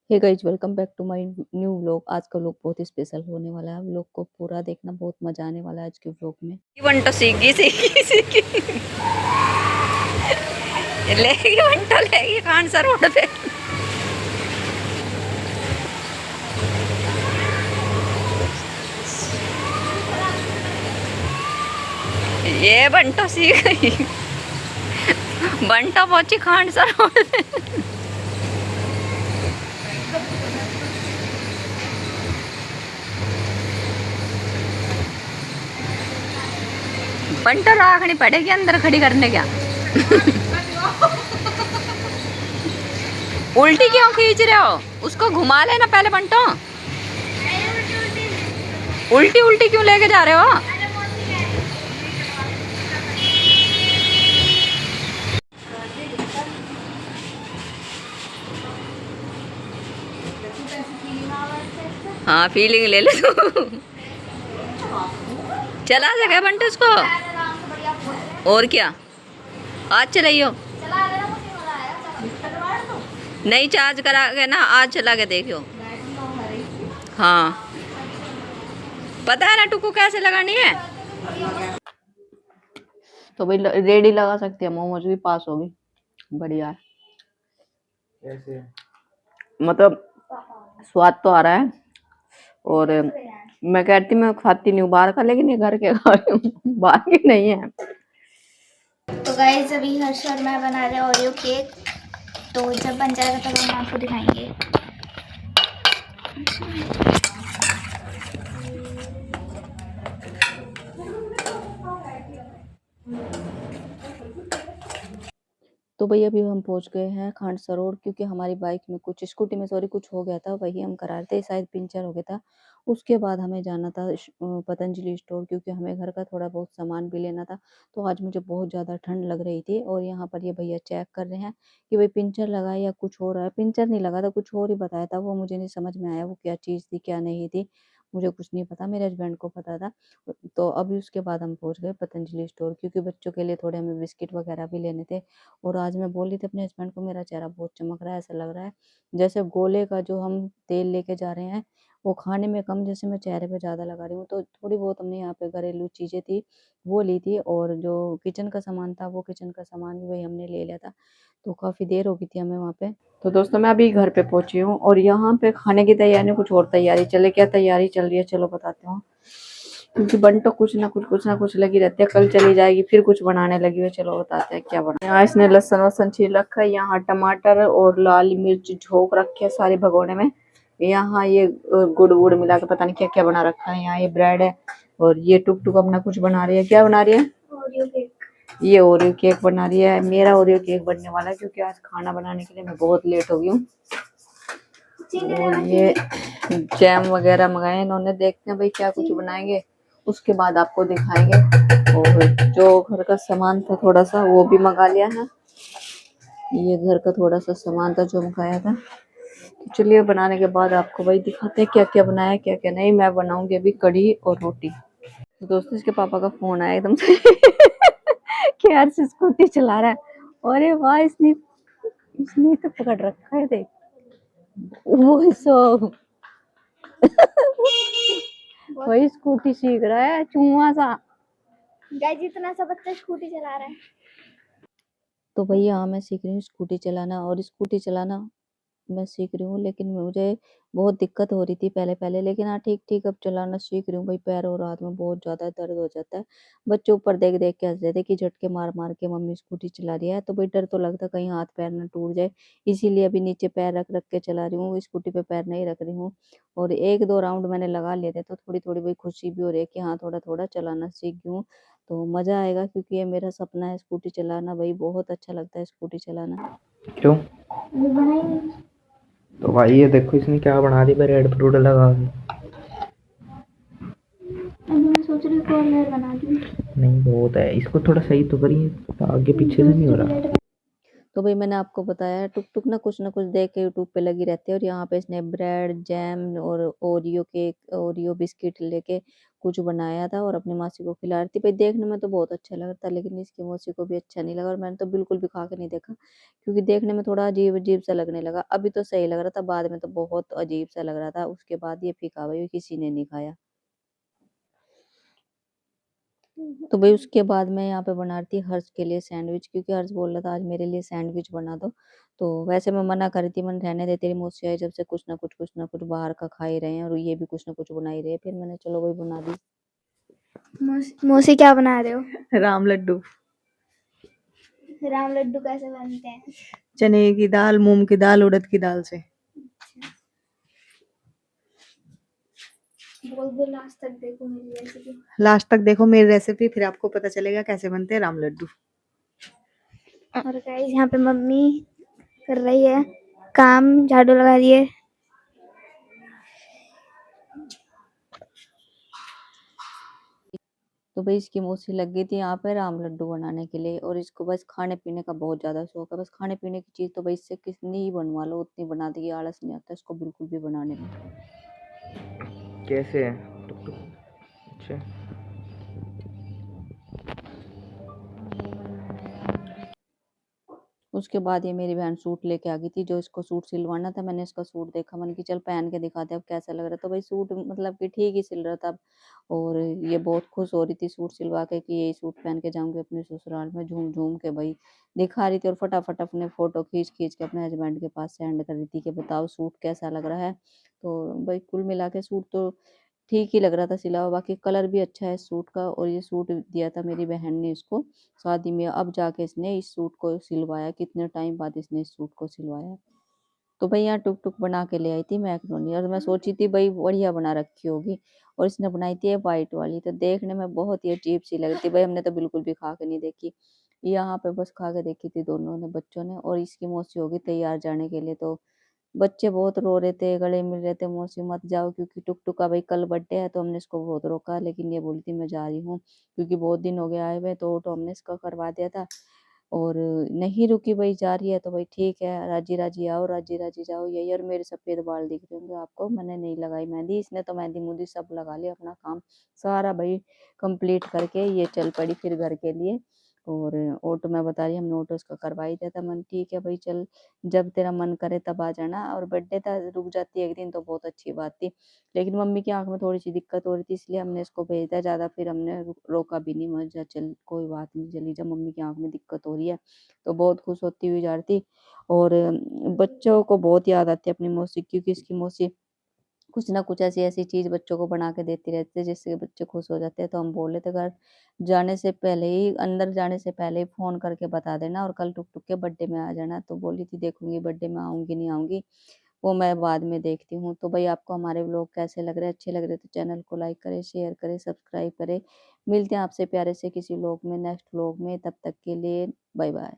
Hey guys, welcome back to my new vlog. आज का vlog बहुत ही स्पेशल होने वाला है। व्लॉग को पूरा देखना, बहुत मजा आने वाला है आज के व्लॉग में। वंटो सीगी सीगी सीगी लेगी वंटो लेगी खान सर रोड पे। ये बंटो सीख गई। बंटो पहुंची खान सर रोड पे। बंटो राखनी पड़ेगी अंदर खड़ी करने क्या। उल्टी क्यों खींच रहे हो? उसको घुमा लेना पहले बंटो। उल्टी उल्टी क्यों लेके जा रहे हो? हाँ, फीलिंग ले ले तू। चला सके बंटो उसको। और क्या, आज चलाइयो। नहीं चार्ज करा के ना, आज चला के देखियो। हाँ, पता है ना टुकू कैसे लगानी है। तो भाई रेडी लगा सकते हैं। मोमोज भी पास होगी, बढ़िया है। कैसे मतलब स्वाद तो आ रहा है। और मैं कहती मैं खाती नहीं हूँ बाहर का, लेकिन ये घर के खा रही हूँ, बाहर की नहीं है। तो गाइस अभी हर्ष और मैं बना रहे हैं ओरियो केक। तो जब बन जाएगा तब हम आपको दिखाएंगे। तो भैया अभी हम पहुंच गए हैं खांडसा रोड, क्योंकि हमारी बाइक में कुछ, स्कूटी में सॉरी, कुछ हो गया था। वही हम करा रहे थे, शायद पंचर हो गया था। उसके बाद हमें जाना था पतंजलि स्टोर, क्योंकि हमें घर का थोड़ा बहुत सामान भी लेना था। तो आज मुझे बहुत ज़्यादा ठंड लग रही थी, और यहाँ पर ये भैया चेक कर रहे हैं कि भाई पंचर लगा है या कुछ हो रहा है। पंचर नहीं लगा था, कुछ और ही बताया था। वो मुझे नहीं समझ में आया वो क्या चीज़ थी क्या नहीं थी, मुझे कुछ नहीं पता, मेरे हस्बैंड को पता था। तो अभी उसके बाद हम पहुंच गए पतंजलि स्टोर, क्योंकि बच्चों के लिए थोड़े हमें बिस्किट वगैरह भी लेने थे। और आज मैं बोल रही थी अपने हस्बैंड को, मेरा चेहरा बहुत चमक रहा है, ऐसा लग रहा है जैसे गोले का जो हम तेल लेके जा रहे हैं वो खाने में कम, जैसे मैं चेहरे पे ज़्यादा लगा रही हूँ। तो थोड़ी बहुत हमने यहाँ पे घरेलू चीज़ें थी वो ली थी, और जो किचन का सामान था वो किचन का सामान भी वही हमने ले लिया था। तो काफ़ी देर हो गई थी हमें वहाँ पे। तो दोस्तों मैं अभी घर पे पहुंची हूँ, और यहाँ पे खाने की तैयारी, कुछ और तैयारी चले, क्या तैयारी चल रही है चलो बताती हूँ। क्योंकि बन तो कुछ ना कुछ लगी रहती है। कल चली जाएगी फिर कुछ बनाने लगी हुई, चलो बताते हैं क्या बना। यहाँ इसने लहसुन वसन छील रखा है, यहाँ टमाटर और लाल मिर्च झोंक रखे है सारे भगोने में। यहाँ ये गुड़ वुड़ मिला के पता नहीं क्या क्या बना रखा है। यहाँ ये ब्रेड है, और ये टुक टुक अपना कुछ बना रही है। क्या बना रही है? Oreo cake. ये ओरियो केक बना रही है। मेरा ओरियो केक बनने वाला है, क्योंकि आज खाना बनाने के लिए मैं बहुत लेट हो गई हूँ। और ये जैम वगैरह मंगाए इन्होंने, देखते हैं भाई क्या कुछ बनाएंगे, उसके बाद आपको दिखाएंगे। और जो घर का सामान था थोड़ा सा वो भी मंगा लिया है। ये घर का थोड़ा सा सामान था जो मंगाया था। तो चलिए बनाने के बाद आपको भाई दिखाते हैं क्या क्या बनाया क्या क्या नहीं। मैं बनाऊंगी अभी कढ़ी और रोटी। तो दोस्तों इसके पापा का फोन आया एकदम से कि यार से स्कूटी चला रहा है। अरे वाह, इसने इसने तो पकड़ रखा है, देख वो सो वही स्कूटी सीख रहा है चुआ सा। गाइस जितना सा बच्चा स्कूटी चला रहा है। तो भैया हाँ मैं सीख रही हूँ स्कूटी चलाना, और स्कूटी चलाना मैं सीख रही हूँ, लेकिन मुझे बहुत दिक्कत हो रही थी पहले पहले। लेकिन हाँ ठीक ठीक अब चलाना सीख रही हूँ भाई। पैर और हाथ में बहुत ज्यादा दर्द हो जाता है। बच्चों ऊपर देख देख के हंस रहे थे कि झटके मार मार के मम्मी स्कूटी चला रही है, तो भाई डर तो लगता कहीं हाथ पैर ना टूट जाए। इसीलिए अभी नीचे पैर रख रख के चला रही हूँ, स्कूटी पे पैर नहीं रख रही हूँ। और एक दो राउंड मैंने लगा लिए थे, तो थोड़ी थोड़ी भाई खुशी भी हो रही है कि हाँ थोड़ा थोड़ा चलाना सीख गई हूँ। तो मजा आएगा, क्योंकि ये मेरा सपना है स्कूटी चलाना भाई, बहुत अच्छा लगता है स्कूटी चलाना। क्यों? तो भाई ये देखो इसने क्या बना दी रेड फ्रूट लगा के। मैं सोच रही हूँ कॉर्नर बना दूँ। नहीं बहुत है, इसको थोड़ा सही तो करिए, आगे पीछे से नहीं हो रहा। तो भाई मैंने आपको बताया टुक टुक ना कुछ देख के यूट्यूब पे लगी रहती है, और यहाँ पे इसने ब्रेड जैम और ओरियो केक ओरियो बिस्किट लेके कुछ बनाया था और अपनी मासी को खिला रही थी। भाई देखने में तो बहुत अच्छा लग रहा था, लेकिन इसकी मौसी को भी अच्छा नहीं लगा और मैंने तो बिल्कुल भी खा के नहीं देखा, क्योंकि देखने में थोड़ा अजीब-अजीब सा लगने लगा। अभी तो सही लग रहा था, बाद में तो बहुत अजीब सा लग रहा था। उसके बाद ये फीका भाई किसी ने नहीं खाया। तो भाई उसके बाद मैं यहाँ पे बना रही थी हर्ष के लिए सैंडविच, क्योंकि हर्ष बोल रहा था आज मेरे लिए सैंडविच बना दो। तो वैसे मैं मना कर रही थी, मैंने रहने दे, तेरी मौसी आई जब से कुछ ना कुछ बाहर का खा ही रहे हैं और ये भी कुछ ना कुछ बना ही रहे हैं। फिर मैंने चलो वही बना दी। मौसी क्या बना रहे हो? राम लड्डू। राम लड्डू कैसे बनते हैं? चने की दाल, मूंग की दाल, उड़द की दाल से। बोल दो, लास्ट तक देखो मेरी रेसिपी। लास्ट तक देखो मेरी रेसिपी, फिर आपको पता चलेगा कैसे बनते हैं राम लड्डू। और गाइस यहाँ पे मम्मी कर रही है काम, झाड़ू लगा रही है। तो भाई इसकी मौसी लग गई थी यहाँ पे राम लड्डू बनाने के लिए, और इसको बस खाने पीने का बहुत ज्यादा शौक है। बस खाने पीने की चीज तो भाई इससे कितनी ही बनवा लो उतनी बना देगी, आलस नहीं आता इसको बिल्कुल भी बनाने में। कैसे है? टुक टुक। अच्छा। उसके बाद ये मेरी बहन सूट लेके आ गई थी, जो इसको सूट सिलवाना था। मैंने इसका सूट देखा, मैंने कि चल पहन के दिखाते हैं अब कैसा लग रहा है। तो भाई सूट मतलब कि ठीक ही सिल रहा था। और ये बहुत खुश हो रही थी सूट सिलवा के कि यही सूट पहन के जाऊंगी अपने ससुराल में, झूम झूम के भाई दिखा रही थी और फटाफट अपने फोटो खींच खींच के अपने हस्बैंड के पास सेंड कर रही थी कि बताओ सूट कैसा लग रहा है। तो भाई कुल मिला के सूट तो ठीक ही लग रहा था सिला हुआ, बाकी कलर भी अच्छा है सूट का। और ये सूट दिया था मेरी बहन ने इसको शादी में, अब जाके इसने इस सूट को सिलवाया, कितने टाइम बाद इसने इस सूट को सिलवाया। तो भाई यहाँ टुक टुक बना के ले आई थी मैक्रोनी, और मैं सोची थी भाई बढ़िया बना रखी होगी, और इसने बनाई थी ये वाइट वाली। तो देखने में बहुत ही अजीब सी लग रही थी भाई, हमने तो बिल्कुल भी खा के नहीं देखी। यहाँ पे बस खा के देखी थी दोनों ने, बच्चों ने। और इसकी मौसी होगी तैयार जाने के लिए, तो बच्चे बहुत रो रहे थे, गले मिल रहे थे, मौसी मत जाओ, क्योंकि टुक टुक का भाई कल बर्थडे है। तो हमने इसको बहुत रोका, लेकिन ये बोली थी मैं जा रही हूँ, क्योंकि बहुत दिन हो गए आए हुए। तो हमने इसका करवा दिया था, और नहीं रुकी भाई, जा रही है तो भाई ठीक है, राजी राजी आओ राजी राजी जाओ यही। और मेरे सफेद बाल दिख रहे होंगे आपको, मैंने नहीं लगाई मेहंदी, इसने तो मेहंदी मुंदी सब लगा लिया, अपना काम सारा भाई कंप्लीट करके ये चल पड़ी फिर घर के लिए। और ऑटो मैं बता रही, हमने ऑटो उसका करवा ही दिया था। मन ठीक है भाई चल, जब तेरा मन करे तब आ जाना। और बर्थडे था, रुक जाती एक दिन तो बहुत अच्छी बात थी, लेकिन मम्मी की आंख में थोड़ी सी दिक्कत हो रही थी, इसलिए हमने इसको भेज दिया ज्यादा। फिर हमने रोका भी नहीं, मजा चल कोई बात नहीं, चली जब मम्मी की आंख में दिक्कत हो रही है। तो बहुत खुश होती हुई जा रही थी। और बच्चों को बहुत याद आती है अपनी मौसी, क्योंकि इसकी मौसी कुछ ना कुछ ऐसी ऐसी चीज बच्चों को बना के देती रहती है, जिससे बच्चे खुश हो जाते हैं। तो हम बोले थे घर जाने से पहले ही, अंदर जाने से पहले ही फोन करके बता देना, और कल टुक टुक के बर्थडे में आ जाना। तो बोली थी देखूंगी बर्थडे में आऊंगी नहीं आऊंगी, वो मैं बाद में देखती हूँ। तो भाई आपको हमारे व्लॉग कैसे लग रहे हैं, अच्छे लग रहे तो चैनल को लाइक करें, शेयर करें, सब्सक्राइब करें। मिलते हैं आपसे प्यारे से किसी व्लॉग में, नेक्स्ट व्लॉग में। तब तक के लिए बाय बाय।